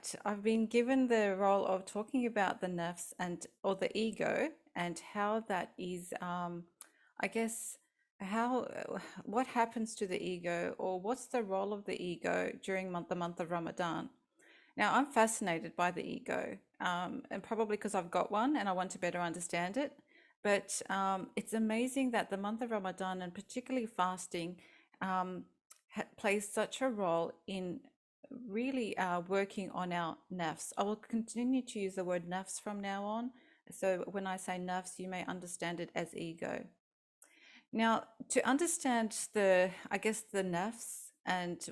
right. I've been given the role of talking about the nafs and or the ego and how that is, I guess, how what happens to the ego or what's the role of the ego during the month of Ramadan. Now, I'm fascinated by the ego, and probably because I've got one and I want to better understand it. But it's amazing that the month of Ramadan and particularly fasting um, plays such a role in really working on our nafs. I will continue to use the word nafs from now on. So when I say nafs, you may understand it as ego. Now, to understand I guess, the nafs and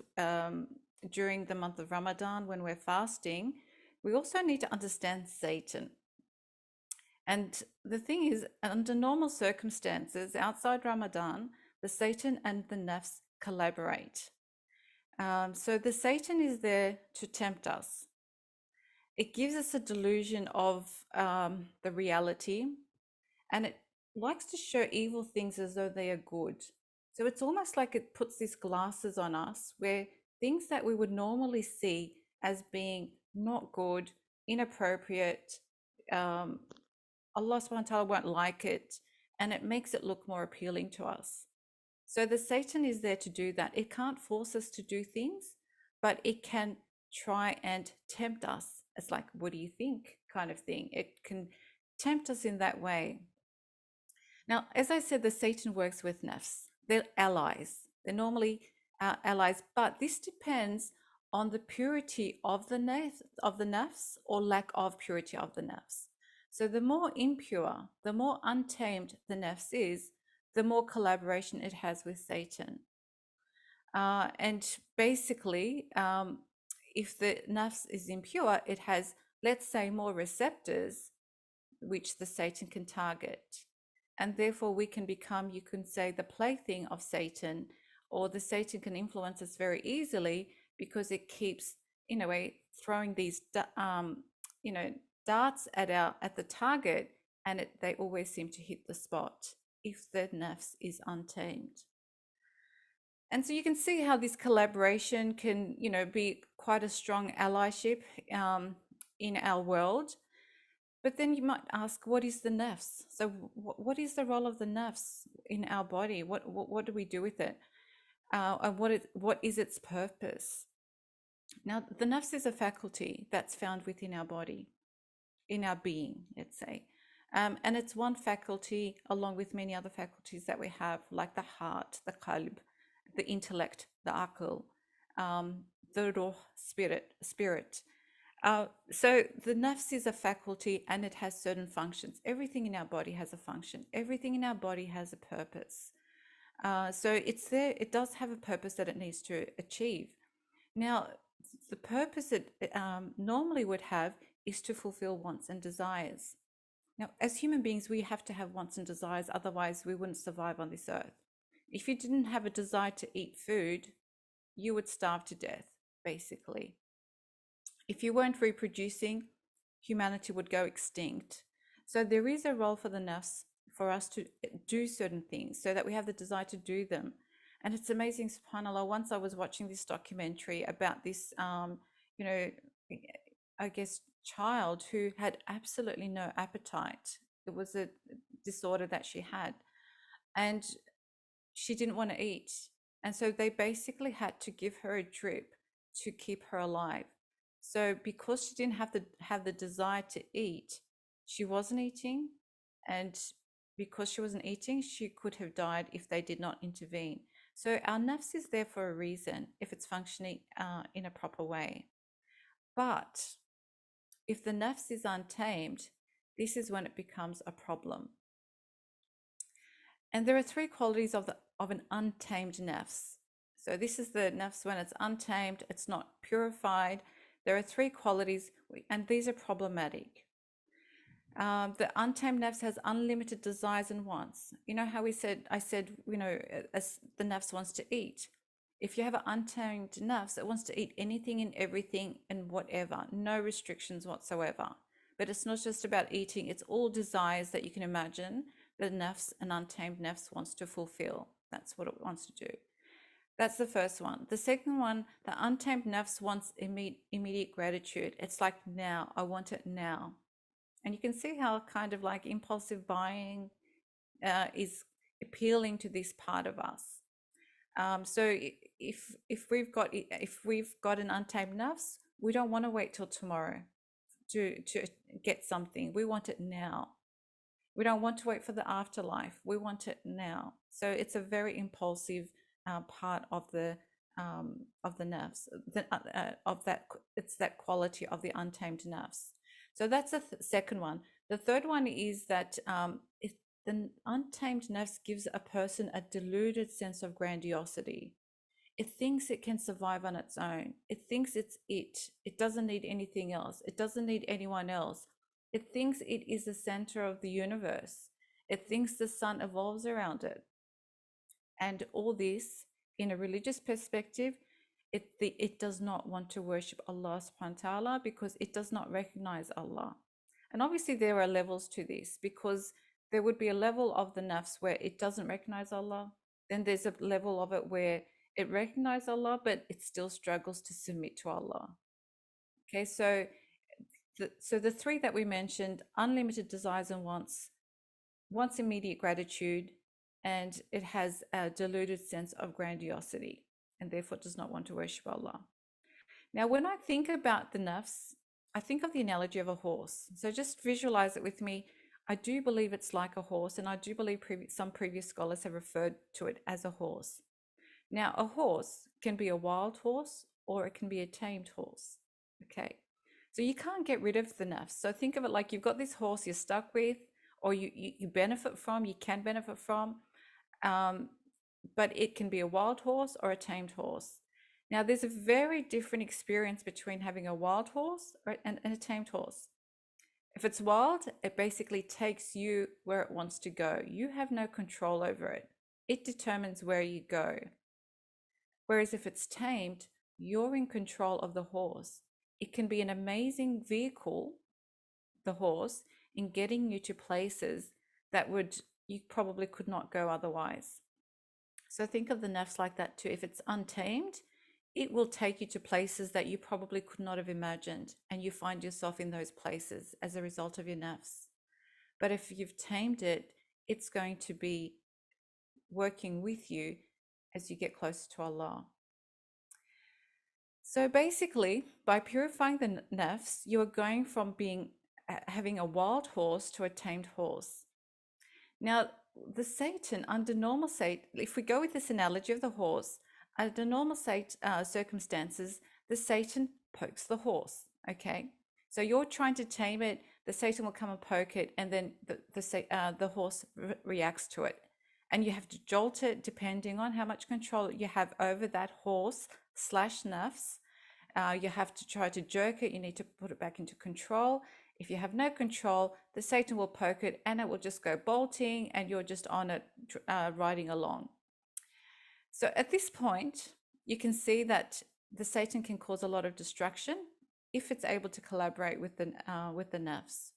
during the month of Ramadan when we're fasting, we also need to understand Satan. And the thing is, under normal circumstances outside Ramadan, the Satan and the nafs collaborate. So the Satan is there to tempt us. It gives us a delusion of the reality, and it likes to show evil things as though they are good. So it's almost like it puts these glasses on us where things that we would normally see as being not good, inappropriate, um, Allah subhanahu wa ta'ala won't like it, and it makes it look more appealing to us. So the Satan is there to do that. It can't force us to do things, but it can try and tempt us. It's like, what do you think, kind of thing. It can tempt us in that way. Now, as I said, the Satan works with nafs. They're allies. They're normally allies, but this depends on the purity of the nafs or lack of purity of the nafs. So the more impure, the more untamed the nafs is, the more collaboration it has with Satan. And basically, if the nafs is impure, it has, let's say, more receptors which the Satan can target. And therefore, we can become, you can say, the plaything of Satan, or the Satan can influence us very easily because it keeps, in a way, throwing these, darts at the target, and they always seem to hit the spot if the nafs is untamed. And so you can see how this collaboration can, be quite a strong allyship in our world. But then you might ask, what is the nafs? So what is the role of the nafs in our body? What do we do with it? And what is its purpose? Now, the nafs is a faculty that's found within our body, in our being, let's say. And it's one faculty along with many other faculties that we have, like the heart, the qalb, the intellect, the aql, the ruh, spirit. So the nafs is a faculty and it has certain functions. Everything in our body has a function. Everything in our body has a purpose. So it's there. It does have a purpose that it needs to achieve. Now, the purpose it normally would have is to fulfill wants and desires. Now, as human beings, we have to have wants and desires. Otherwise, we wouldn't survive on this earth. If you didn't have a desire to eat food, you would starve to death, basically. If you weren't reproducing, humanity would go extinct. So there is a role for the nafs for us to do certain things so that we have the desire to do them. And it's amazing, subhanAllah. Once I was watching this documentary about this, I guess, child who had absolutely no appetite. It was a disorder that she had. And she didn't want to eat. And so they basically had to give her a drip to keep her alive. So because she didn't have the desire to eat, she wasn't eating. And because she wasn't eating, she could have died if they did not intervene. So our nafs is there for a reason if it's functioning in a proper way. But if the nafs is untamed, this is when it becomes a problem. And there are three qualities of an untamed nafs. So this is the nafs when it's untamed, it's not purified. There are three qualities, and these are problematic. The untamed nafs has unlimited desires and wants. You know how I said, as the nafs wants to eat. If you have an untamed nafs, it wants to eat anything and everything and whatever, no restrictions whatsoever. But it's not just about eating, it's all desires that you can imagine the nafs, an untamed nafs, wants to fulfill. That's what it wants to do. That's the first one. The second one, the untamed nafs wants immediate gratitude. It's like now, I want it now. And you can see how kind of like impulsive buying is appealing to this part of us. So if we've got an untamed nafs, we don't want to wait till tomorrow to get something. We want it now. We don't want to wait for the afterlife. We want it now. So it's a very impulsive part of the nafs, of that. It's that quality of the untamed nafs. So that's the second one. The third one is that the untamed nafs gives a person a deluded sense of grandiosity. It thinks it can survive on its own. It thinks it's it. It doesn't need anything else. It doesn't need anyone else. It thinks it is the center of the universe. It thinks the sun evolves around it. And all this, in a religious perspective, it does not want to worship Allah subhanahu wa ta'ala because it does not recognize Allah. And obviously, there are levels to this because there would be a level of the nafs where it doesn't recognize Allah. Then there's a level of it where it recognizes Allah, but it still struggles to submit to Allah. Okay, so the three that we mentioned, unlimited desires and wants immediate gratitude, and it has a deluded sense of grandiosity and therefore does not want to worship Allah. Now, when I think about the nafs, I think of the analogy of a horse. So just visualize it with me. I do believe it's like a horse, and I do believe some previous scholars have referred to it as a horse. Now, a horse can be a wild horse or it can be a tamed horse. Okay. So you can't get rid of the nafs. So think of it like you've got this horse you're stuck with, or you benefit from, you can benefit from. But it can be a wild horse or a tamed horse. Now, there's a very different experience between having a wild horse and a tamed horse. If it's wild, it basically takes you where it wants to go. You have no control over it. It determines where you go. Whereas if it's tamed, you're in control of the horse. It can be an amazing vehicle, the horse, in getting you to places that you probably could not go otherwise. So think of the nafs like that too. If it's untamed, it will take you to places that you probably could not have imagined, and you find yourself in those places as a result of your nafs. But if you've tamed it, it's going to be working with you as you get closer to Allah. So basically, by purifying the nafs, you are going from having a wild horse to a tamed horse. Now, the Satan, under normal Satan, if we go with this analogy of the horse, under normal circumstances, the Satan pokes the horse. Okay, so you're trying to tame it, the Satan will come and poke it, and then the horse reacts to it, and you have to jolt it depending on how much control you have over that horse slash nafs. You have to try to jerk it. You need to put it back into control. If you have no control, the Satan will poke it and it will just go bolting, and you're just on it, riding along. So at this point, you can see that the Satan can cause a lot of destruction if it's able to collaborate with the nafs.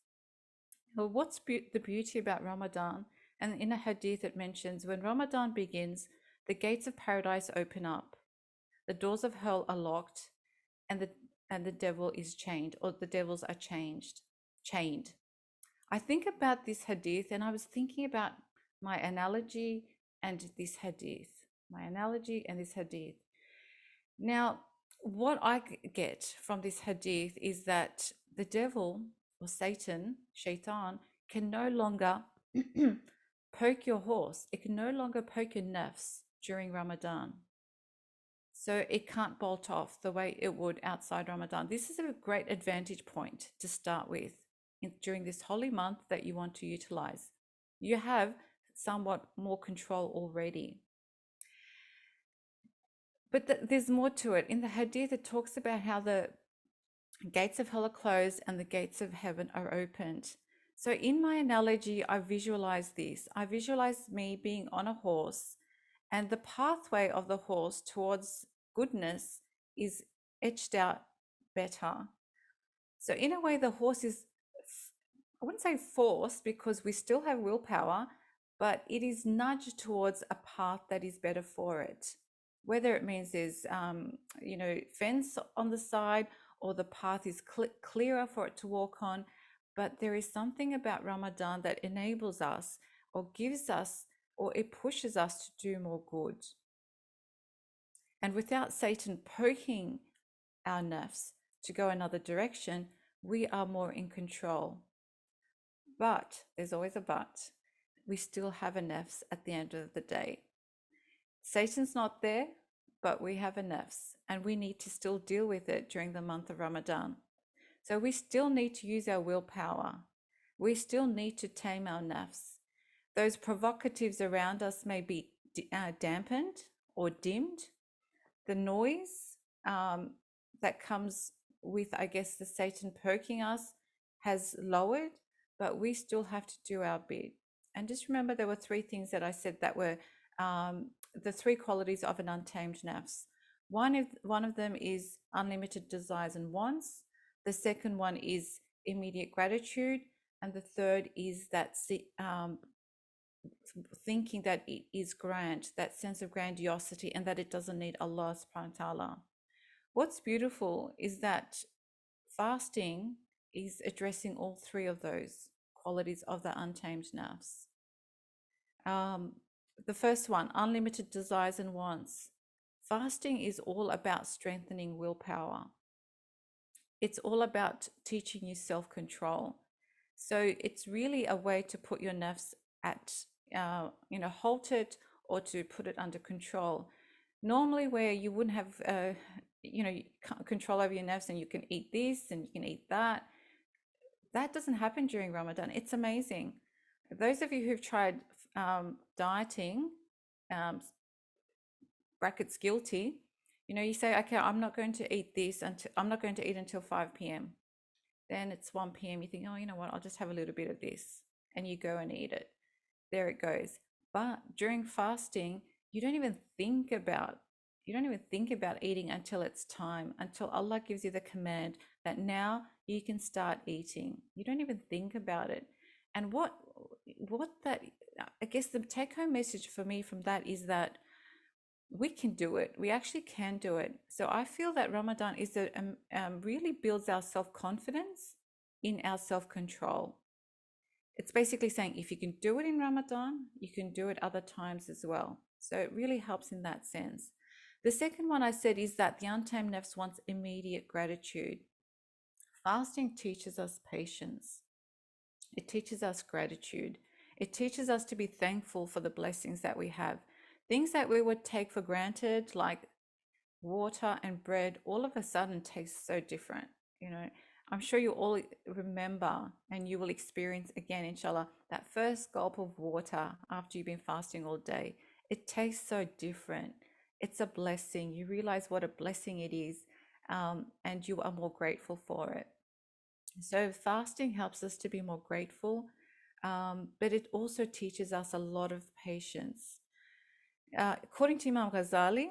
Well, what's the beauty about Ramadan? And in a hadith, it mentions when Ramadan begins, the gates of paradise open up, the doors of hell are locked, and the devil is chained, or the devils are chained. I think about this hadith, and I was thinking about my analogy and this hadith. Now, what I get from this hadith is that the devil, or Satan, shaitan, can no longer poke your horse. It can no longer poke your nafs during Ramadan. So it can't bolt off the way it would outside Ramadan. This is a great advantage point to start with during this holy month that you want to utilize. You have somewhat more control already. But there's more to it. In the hadith, it talks about how the gates of hell are closed and the gates of heaven are opened. So in my analogy, I visualize this. I visualize me being on a horse, and the pathway of the horse towards goodness is etched out better. So in a way, the horse is, I wouldn't say forced because we still have willpower, but it is nudged towards a path that is better for it. whether it means there's fence on the side or the path is clearer for it to walk on. But there is something about Ramadan that enables us or gives us or it pushes us to do more good. And without Satan poking our nafs to go another direction, we are more in control. But there's always a but. We still have a nafs at the end of the day. Satan's not there, but we have a nafs, and we need to still deal with it during the month of Ramadan. So we still need to use our willpower. We still need to tame our nafs. Those provocatives around us may be dampened or dimmed. The noise that comes with, I guess, the Satan poking us has lowered, but we still have to do our bit. And just remember, there were three things that I said that were the three qualities of an untamed nafs. One of them is unlimited desires and wants. The second one is immediate gratitude. And the third is that thinking that it is grand, that sense of grandiosity, and that it doesn't need Allah subhanahu wa ta'ala. What's beautiful is that fasting is addressing all three of those qualities of the untamed nafs. The first one, unlimited desires and wants. Fasting is all about strengthening willpower. It's all about teaching you self-control. So it's really a way to put your nafs at, halt it or to put it under control. Normally where you wouldn't have, control over your nafs and you can eat this and you can eat that, that doesn't happen during Ramadan. It's amazing. Those of you who've tried dieting, brackets guilty, you say, okay, I'm not going to eat this until I'm not going to eat until 5 p.m. Then it's 1 p.m. You think, oh, you know what? I'll just have a little bit of this. And you go and eat it. There it goes. But during fasting, you don't even think about eating until it's time, until Allah gives you the command that now you can start eating. You don't even think about it. And what that, I guess the take home message for me from that is that we can do it. We actually can do it. So I feel that Ramadan is really builds our self-confidence in our self-control. It's basically saying if you can do it in Ramadan, you can do it other times as well. So it really helps in that sense. The second one I said is that the untamed nafs wants immediate gratitude. Fasting teaches us patience. It teaches us gratitude. It teaches us to be thankful for the blessings that we have. Things that we would take for granted, like water and bread, all of a sudden taste so different. I'm sure you all remember and you will experience again, inshallah, that first gulp of water after you've been fasting all day. It tastes so different. It's a blessing. You realize what a blessing it is, and you are more grateful for it. So fasting helps us to be more grateful, but it also teaches us a lot of patience. According to Imam Ghazali,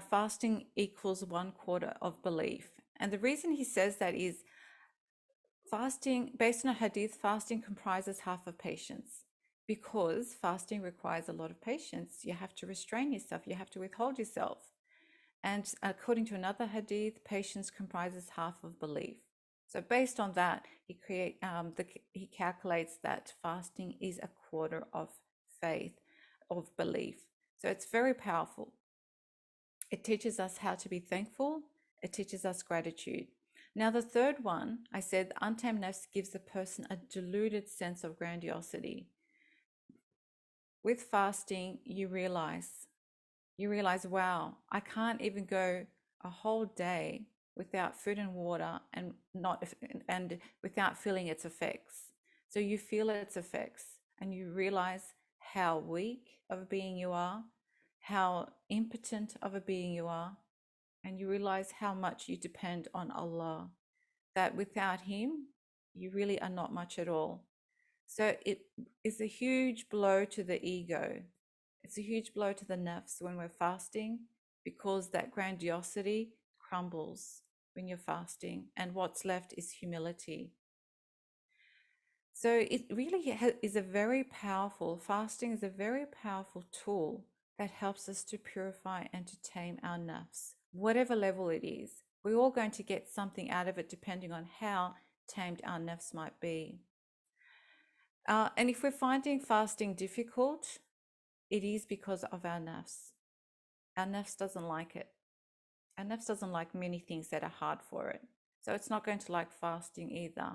fasting equals 1/4 of belief. And the reason he says that is fasting, based on a hadith, fasting comprises half of patience, because fasting requires a lot of patience. You have to restrain yourself, you have to withhold yourself. And according to another hadith, patience comprises half of belief. So based on that, he calculates that fasting is 1/4 of faith, of belief. So it's very powerful. It teaches us how to be thankful. It teaches us gratitude. Now, the third one, I said, untamed nafs gives the person a deluded sense of grandiosity. With fasting, you realize, wow, I can't even go a whole day without food and water and without feeling its effects. So you feel its effects and you realize how weak of a being you are, how impotent of a being you are, and you realize how much you depend on Allah, that without Him, you really are not much at all. So it is a huge blow to the ego. It's a huge blow to the nafs when we're fasting, because that grandiosity crumbles when you're fasting, and what's left is humility. So it really is a very powerful, fasting is a very powerful tool that helps us to purify and to tame our nafs, whatever level it is. We're all going to get something out of it depending on how tamed our nafs might be. And if we're finding fasting difficult, it is because of our nafs. Our nafs doesn't like it. Our nafs doesn't like many things that are hard for it. So it's not going to like fasting either.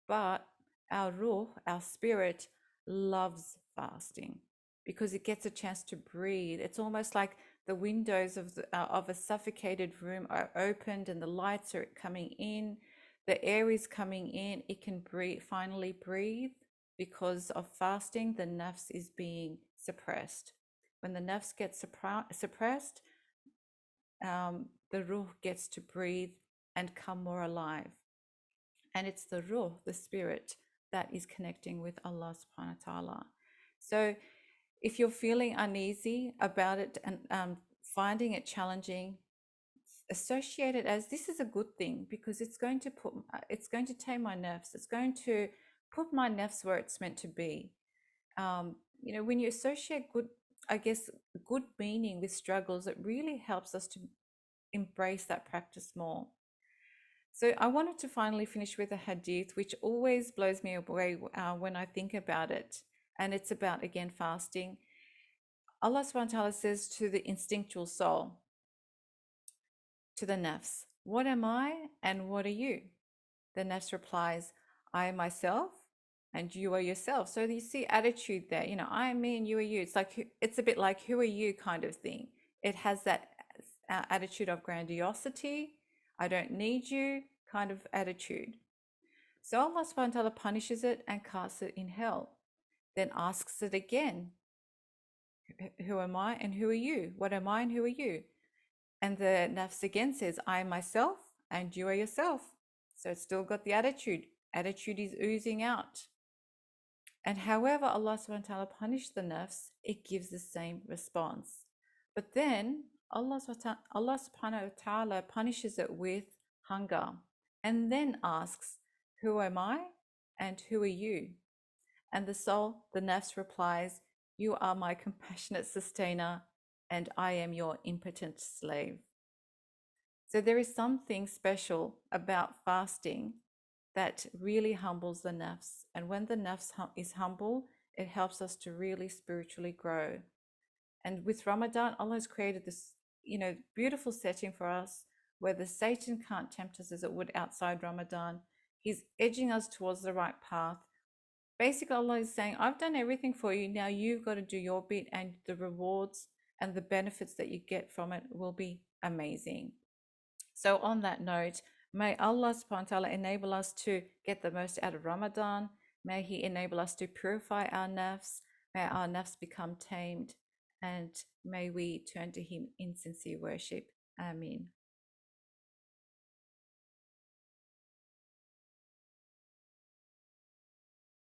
But our ruh, our spirit, loves fasting because it gets a chance to breathe. It's almost like the windows of a suffocated room are opened and the lights are coming in. The air is coming in. It can breathe, finally breathe. Because of fasting, the nafs is being suppressed. When the nafs get suppressed, the ruh gets to breathe and come more alive. And it's the ruh, the spirit, that is connecting with Allah subhanahu wa ta'ala. So if you're feeling uneasy about it and finding it challenging, associate it as this is a good thing because it's going to tame my nafs. It's going to put my nafs where it's meant to be. When you associate good meaning with struggles, it really helps us to embrace that practice more. So I wanted to finally finish with a hadith, which always blows me away when I think about it. And it's about, again, fasting. Allah subhanahu wa ta'ala says to the instinctual soul, to the nafs, what am I and what are you? The nafs replies, I am myself and you are yourself. So you see attitude there, I am me and you are you. It's a bit like who are you kind of thing. It has that attitude of grandiosity, I don't need you kind of attitude. So Allah subhanahu wa ta'ala punishes it and casts it in hell. Then asks it again, who am I and who are you? What am I and who are you? And the nafs again says, I am myself and you are yourself. So it's still got the attitude. Attitude is oozing out. And however Allah subhanahu wa ta'ala punished the nafs, it gives the same response. But then Allah subhanahu wa ta'ala punishes it with hunger and then asks, who am I and who are you? And the soul, the nafs, replies, you are my compassionate sustainer and I am your impotent slave. So there is something special about fasting that really humbles the nafs. And when the nafs is humble, it helps us to really spiritually grow. And with Ramadan, Allah has created this, beautiful setting for us where the Satan can't tempt us as it would outside Ramadan. He's edging us towards the right path. Basically, Allah is saying, I've done everything for you. Now you've got to do your bit, and the rewards and the benefits that you get from it will be amazing. So on that note, may Allah subhanahu wa ta'ala enable us to get the most out of Ramadan. May He enable us to purify our nafs. May our nafs become tamed. And may we turn to Him in sincere worship. Ameen.